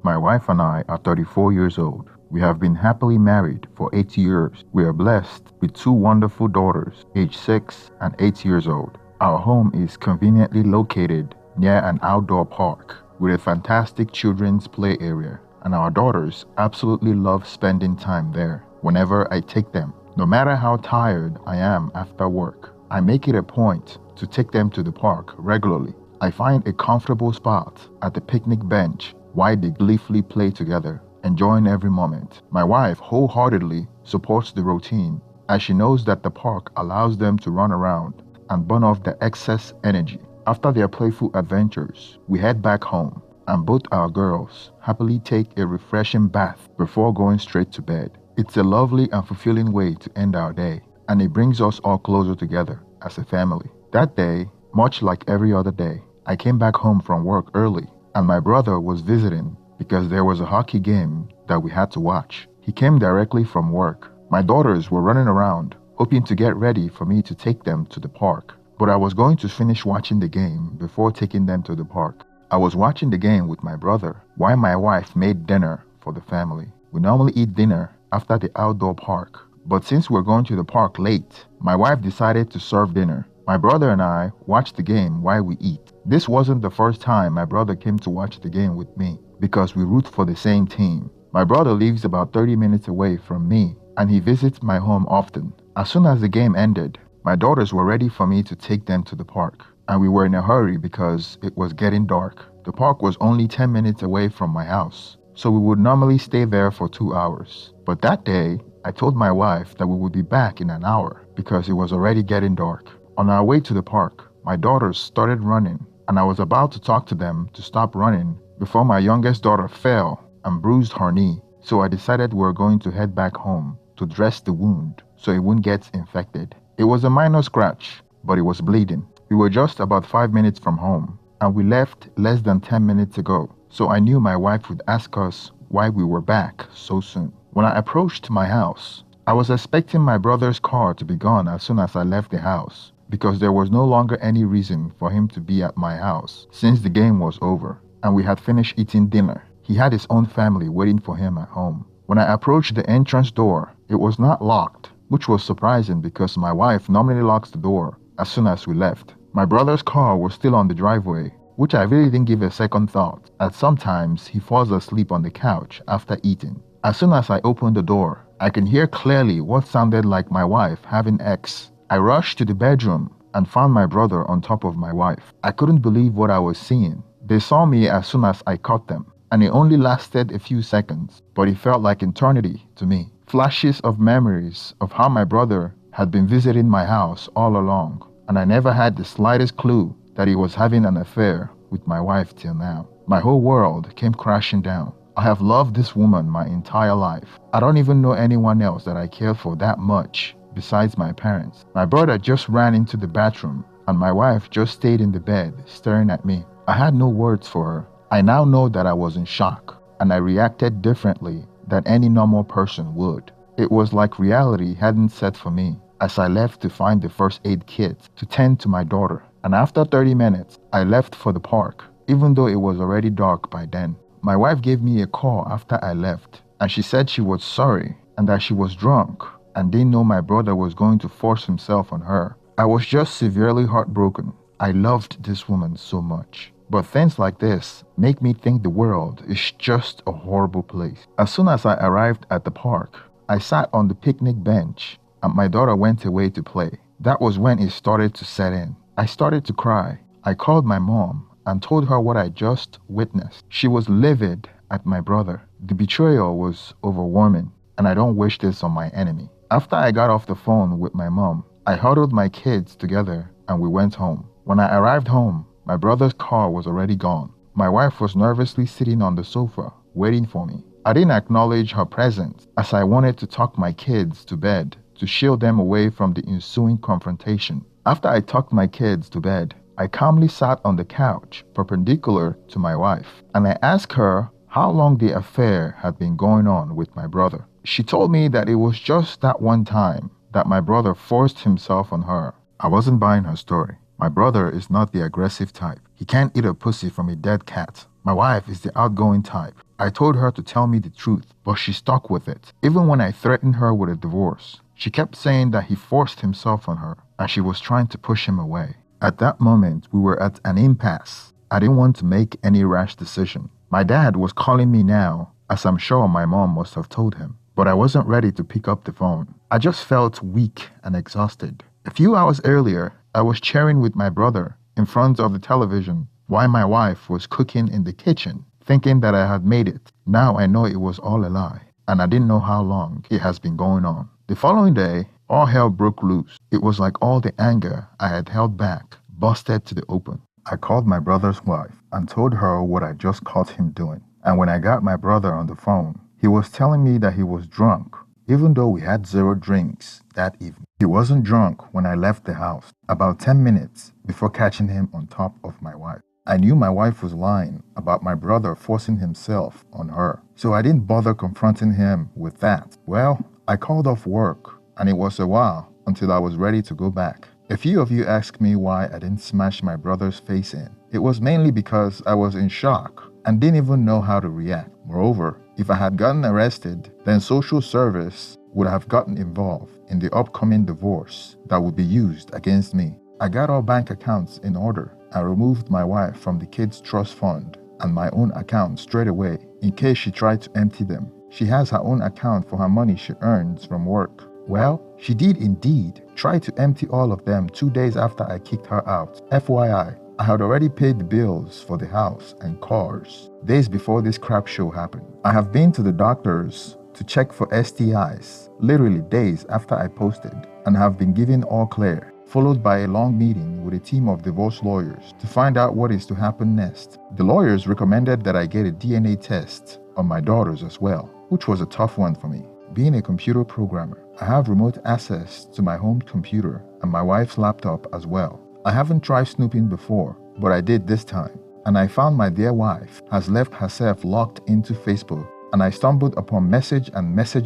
My wife and I are 34 years old. We have been happily married for 8 years. We are blessed with two wonderful daughters, aged 6 and 8 years old. Our home is conveniently located near an outdoor park with a fantastic children's play area, and our daughters absolutely love spending time there whenever I take them. No matter how tired I am after work, I make it a point to take them to the park regularly. I find a comfortable spot at the picnic bench while they gleefully play together, enjoying every moment. My wife wholeheartedly supports the routine as she knows that the park allows them to run around and burn off the excess energy. After their playful adventures, we head back home and both our girls happily take a refreshing bath before going straight to bed. It's a lovely and fulfilling way to end our day, and it brings us all closer together as a family. That day, much like every other day, I came back home from work early and my brother was visiting because there was a hockey game that we had to watch. He came directly from work. My daughters were running around, hoping to get ready for me to take them to the park, but I was going to finish watching the game before taking them to the park. I was watching the game with my brother while my wife made dinner for the family. We normally eat dinner after the outdoor park, but since we're going to the park late, my wife decided to serve dinner. My brother and I watched the game while we eat. This wasn't the first time my brother came to watch the game with me because we root for the same team. My brother lives about 30 minutes away from me and he visits my home often. As soon as the game ended, my daughters were ready for me to take them to the park, and we were in a hurry because it was getting dark. The park was only 10 minutes away from my house, so we would normally stay there for 2 hours. But that day, I told my wife that we would be back in an hour because it was already getting dark. On our way to the park, my daughters started running, and I was about to talk to them to stop running before my youngest daughter fell and bruised her knee. So I decided we were going to head back home to dress the wound so it wouldn't get infected. It was a minor scratch, but it was bleeding. We were just about 5 minutes from home, and we left less than 10 minutes ago, so I knew my wife would ask us why we were back so soon. When I approached my house, I was expecting my brother's car to be gone as soon as I left the house, because there was no longer any reason for him to be at my house since the game was over and we had finished eating dinner. He had his own family waiting for him at home. When I approached the entrance door, it was not locked, which was surprising because my wife normally locks the door as soon as we left. My brother's car was still on the driveway, which I really didn't give a second thought, as sometimes he falls asleep on the couch after eating. As soon as I opened the door, I can hear clearly what sounded like my wife having sex. I rushed to the bedroom and found my brother on top of my wife. I couldn't believe what I was seeing. They saw me as soon as I caught them, and it only lasted a few seconds, but it felt like eternity to me. Flashes of memories of how my brother had been visiting my house all along, and I never had the slightest clue that he was having an affair with my wife till now. My whole world came crashing down. I have loved this woman my entire life. I don't even know anyone else that I care for that much besides my parents. My brother just ran into the bathroom and my wife just stayed in the bed staring at me. I had no words for her. I now know that I was in shock and I reacted differently than any normal person would. It was like reality hadn't set for me as I left to find the first aid kit to tend to my daughter. And after 30 minutes, I left for the park, even though it was already dark by then. My wife gave me a call after I left, and she said she was sorry and that she was drunk and didn't know my brother was going to force himself on her. I was just severely heartbroken. I loved this woman so much. But things like this make me think the world is just a horrible place. As soon as I arrived at the park, I sat on the picnic bench and my daughter went away to play. That was when it started to set in. I started to cry. I called my mom and told her what I just witnessed. She was livid at my brother. The betrayal was overwhelming, and I don't wish this on my enemy. After I got off the phone with my mom, I huddled my kids together and we went home. When I arrived home, my brother's car was already gone. My wife was nervously sitting on the sofa, waiting for me. I didn't acknowledge her presence as I wanted to tuck my kids to bed to shield them away from the ensuing confrontation. After I tucked my kids to bed, I calmly sat on the couch perpendicular to my wife and I asked her how long the affair had been going on with my brother. She told me that it was just that one time that my brother forced himself on her. I wasn't buying her story. My brother is not the aggressive type. He can't eat a pussy from a dead cat. My wife is the outgoing type. I told her to tell me the truth, but she stuck with it. Even when I threatened her with a divorce, she kept saying that he forced himself on her and she was trying to push him away. At that moment, we were at an impasse. I didn't want to make any rash decision. My dad was calling me now, as I'm sure my mom must have told him, but I wasn't ready to pick up the phone. I just felt weak and exhausted. A few hours earlier, I was cheering with my brother in front of the television while my wife was cooking in the kitchen, thinking that I had made it. Now I know it was all a lie, and I didn't know how long it has been going on. The following day, all hell broke loose. It was like all the anger I had held back busted to the open. I called my brother's wife and told her what I just caught him doing. And when I got my brother on the phone, he was telling me that he was drunk, even though we had 0 drinks that evening. He wasn't drunk when I left the house, about 10 minutes before catching him on top of my wife. I knew my wife was lying about my brother forcing himself on her, so I didn't bother confronting him with that. Well, I called off work, and it was a while until I was ready to go back. A few of you asked me why I didn't smash my brother's face in. It was mainly because I was in shock and didn't even know how to react. Moreover, if I had gotten arrested, then social service would have gotten involved in the upcoming divorce that would be used against me. I got all bank accounts in order. I removed my wife from the kids' trust fund and my own account straight away in case she tried to empty them. She has her own account for her money she earns from work. Well, she did indeed try to empty all of them 2 days after I kicked her out. FYI, I had already paid the bills for the house and cars days before this crap show happened. I have been to the doctors to check for STIs literally days after I posted and have been given all clear, followed by a long meeting with a team of divorce lawyers to find out what is to happen next. The lawyers recommended that I get a DNA test on my daughters as well, which was a tough one for me. Being a computer programmer, I have remote access to my home computer and my wife's laptop as well. I haven't tried snooping before, but I did this time, and I found my dear wife has left herself locked into Facebook, and I stumbled upon message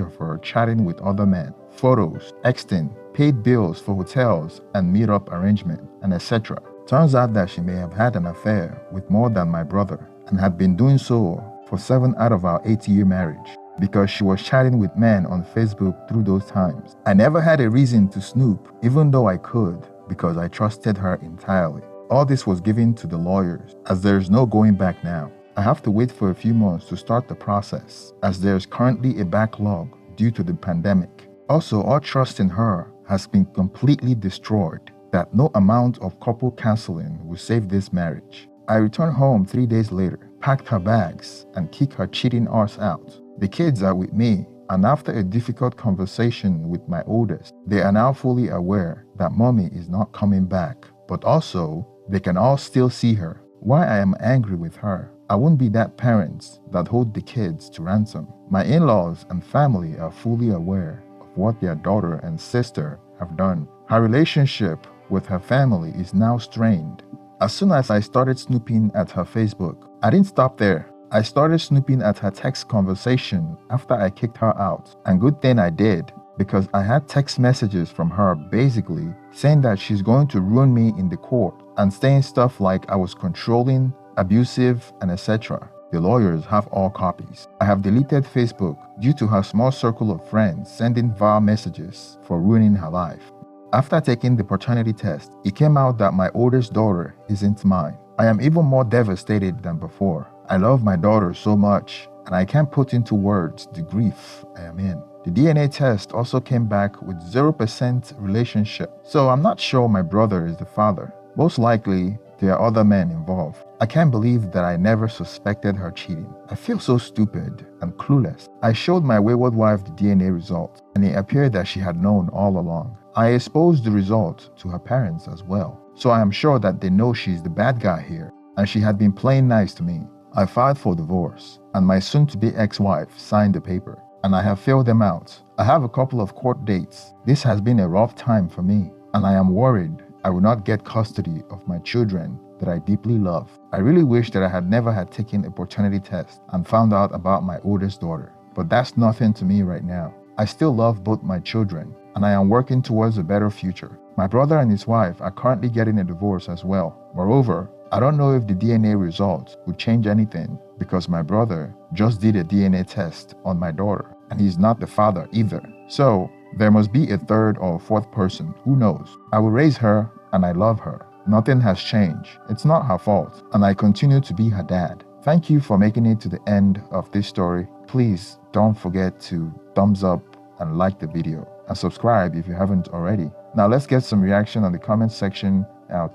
of her chatting with other men, photos, texting, paid bills for hotels and meet-up arrangement, and etc. Turns out that she may have had an affair with more than my brother, and had been doing so for 7 out of our 8-year marriage, because she was chatting with men on Facebook through those times. I never had a reason to snoop, even though I could, because I trusted her entirely. All this was given to the lawyers, as there is no going back now. I have to wait for a few months to start the process, as there is currently a backlog due to the pandemic. Also, all trust in her has been completely destroyed, that no amount of couple counseling will save this marriage. I returned home 3 days later, packed her bags, and kicked her cheating arse out. The kids are with me, and after a difficult conversation with my oldest, they are now fully aware that mommy is not coming back, but also they can all still see her. Why I am angry with her, I won't be that parent that hold the kids to ransom. My in-laws and family are fully aware of what their daughter and sister have done. Her relationship with her family is now strained. As soon as I started snooping at her Facebook, I didn't stop there. I started snooping at her text conversation after I kicked her out. And good thing I did, because I had text messages from her basically saying that she's going to ruin me in the court and saying stuff like I was controlling, abusive, and etc. The lawyers have all copies. I have deleted Facebook due to her small circle of friends sending vile messages for ruining her life. After taking the paternity test, it came out that my oldest daughter isn't mine. I am even more devastated than before. I love my daughter so much, and I can't put into words the grief I am in. The DNA test also came back with 0% relationship, so I'm not sure my brother is the father. Most likely, there are other men involved. I can't believe that I never suspected her cheating. I feel so stupid and clueless. I showed my wayward wife the DNA result, and it appeared that she had known all along. I exposed the result to her parents as well, so I am sure that they know she's the bad guy here, and she had been playing nice to me. I filed for divorce, and my soon-to-be ex-wife signed the paper, and I have filled them out. I have a couple of court dates. This has been a rough time for me, and I am worried I will not get custody of my children that I deeply love. I really wish that I had never had taken a paternity test and found out about my oldest daughter, but that's nothing to me right now. I still love both my children, and I am working towards a better future. My brother and his wife are currently getting a divorce as well. Moreover, I don't know if the DNA results would change anything because my brother just did a DNA test on my daughter and he's not the father either. So there must be a third or fourth person, who knows? I will raise her and I love her. Nothing has changed. It's not her fault and I continue to be her dad. Thank you for making it to the end of this story. Please don't forget to thumbs up and like the video and subscribe if you haven't already. Now let's get some reaction on the comment section.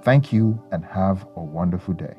Thank you and have a wonderful day.